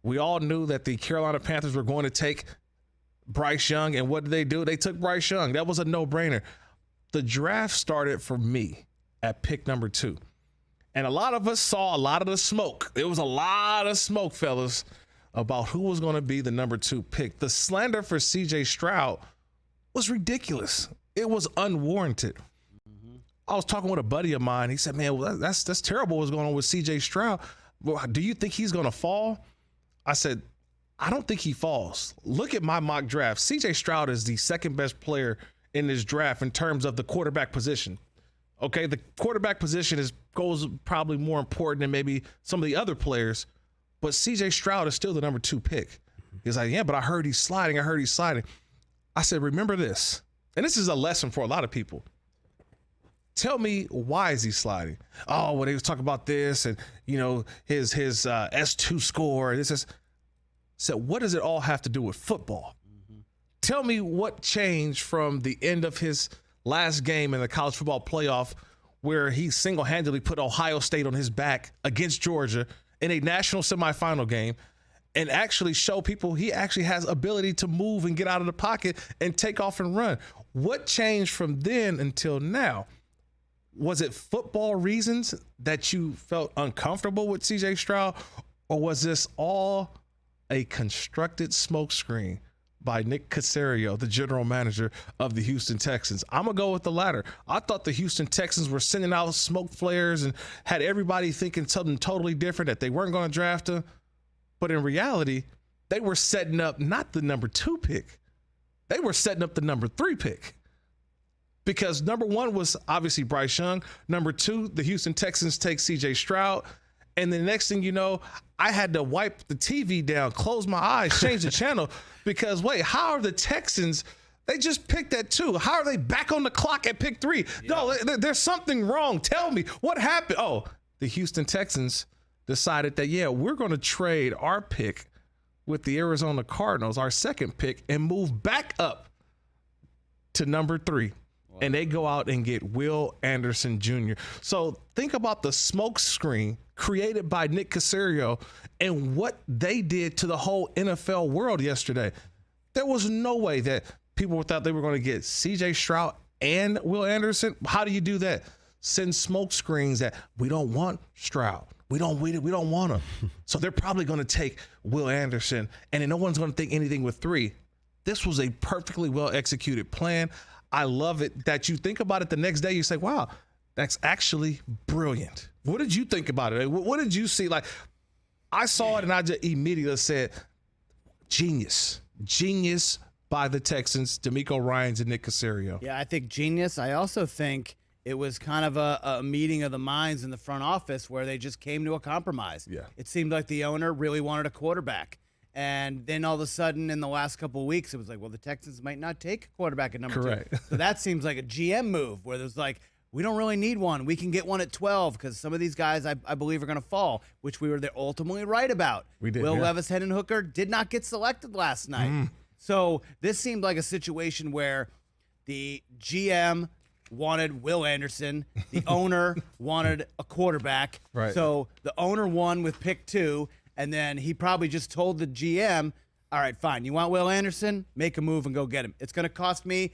We all knew that the Carolina Panthers were going to take Bryce Young, and what did they do? They took Bryce Young. That was a no-brainer. The draft started for me at pick number 2. And a lot of us saw a lot of the smoke. There was a lot of smoke, fellas, about who was going to be the number 2 pick. The slander for C.J. Stroud was ridiculous. It was unwarranted. I was talking with a buddy of mine. He said, man, well, that's terrible what's going on with C.J. Stroud. Well, do you think he's going to fall? I said, I don't think he falls. Look at my mock draft. C.J. Stroud is the second best player in this draft in terms of the quarterback position. Okay, the quarterback position goes probably more important than maybe some of the other players, but C.J. Stroud is still the number 2 pick. He's like, yeah, but I heard he's sliding. I said, remember this, and this is a lesson for a lot of people. Tell me, why is he sliding? Oh, well, they was talking about this and, you know, his S2 score. This is. So what does it all have to do with football? Tell me what changed from the end of his last game in the college football playoff where he single-handedly put Ohio State on his back against Georgia in a national semifinal game and actually show people he actually has ability to move and get out of the pocket and take off and run. What changed from then until now? Was it football reasons that you felt uncomfortable with C.J. Stroud, or was this all a constructed smokescreen by Nick Caserio, the general manager of the Houston Texans? I'm going to go with the latter. I thought the Houston Texans were sending out smoke flares and had everybody thinking something totally different, that they weren't going to draft him. But in reality, they were setting up not the number 2 pick. They were setting up the number 3 pick. Because number 1 was obviously Bryce Young. Number 2, the Houston Texans take C.J. Stroud. And the next thing you know, I had to wipe the TV down, close my eyes, change the channel, because wait, how are the Texans? They just picked at 2. How are they back on the clock at pick 3? Yeah. No, there's something wrong. Tell me what happened. Oh, the Houston Texans decided that, yeah, we're going to trade our pick with the Arizona Cardinals, our second pick, and move back up to number 3. And they go out and get Will Anderson Jr. So think about the smoke screen created by Nick Caserio and what they did to the whole NFL world yesterday. There was no way that people thought they were going to get C.J. Stroud and Will Anderson. How do you do that? Send smoke screens that we don't want Stroud. We don't want him. So they're probably going to take Will Anderson, and then no one's going to think anything with 3. This was a perfectly well executed plan. I love it that you think about it the next day. You say, wow, that's actually brilliant. What did you think about it? What did you see? Like, I saw it and I just immediately said, genius by the Texans, D'Amico Ryans and Nick Caserio. Yeah, I think genius. I also think it was kind of a meeting of the minds in the front office where they just came to a compromise. Yeah. It seemed like the owner really wanted a quarterback. And then all of a sudden in the last couple of weeks, it was like, well, the Texans might not take a quarterback at number 2. So that seems like a GM move where there's like, we don't really need one. We can get one at 12 because some of these guys I believe are going to fall, which we were ultimately right about. We did. Will Levis, Hendon Hooker did not get selected last night. So this seemed like a situation where the GM wanted Will Anderson. The owner wanted a quarterback. Right. So the owner won with pick 2. And then he probably just told the GM, all right, fine. You want Will Anderson? Make a move and go get him. It's going to cost me.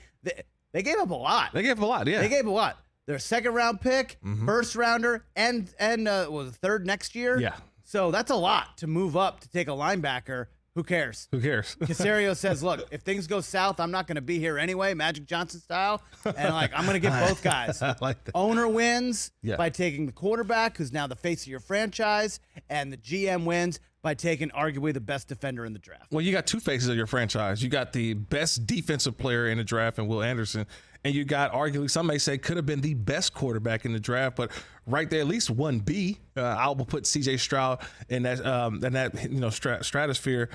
They gave up a lot. They gave up a lot, yeah. They gave a lot. Their second-round pick, first-rounder, and was it third next year? Yeah. So that's a lot to move up to take a linebacker. Who cares? Caserio says, look, if things go south, I'm not going to be here anyway, Magic Johnson style. And, I'm going to get both guys. I like that. Owner wins by taking the quarterback, who's now the face of your franchise, and the GM wins by taking arguably the best defender in the draft. Well, you got 2 faces of your franchise. You got the best defensive player in the draft in Will Anderson, and you got arguably, some may say, could have been the best quarterback in the draft, but right there, at least 1B. I will put C.J. Stroud in that stratosphere.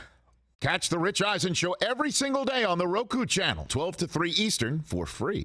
Catch the Rich Eisen Show every single day on the Roku channel, 12 to 3 Eastern, for free.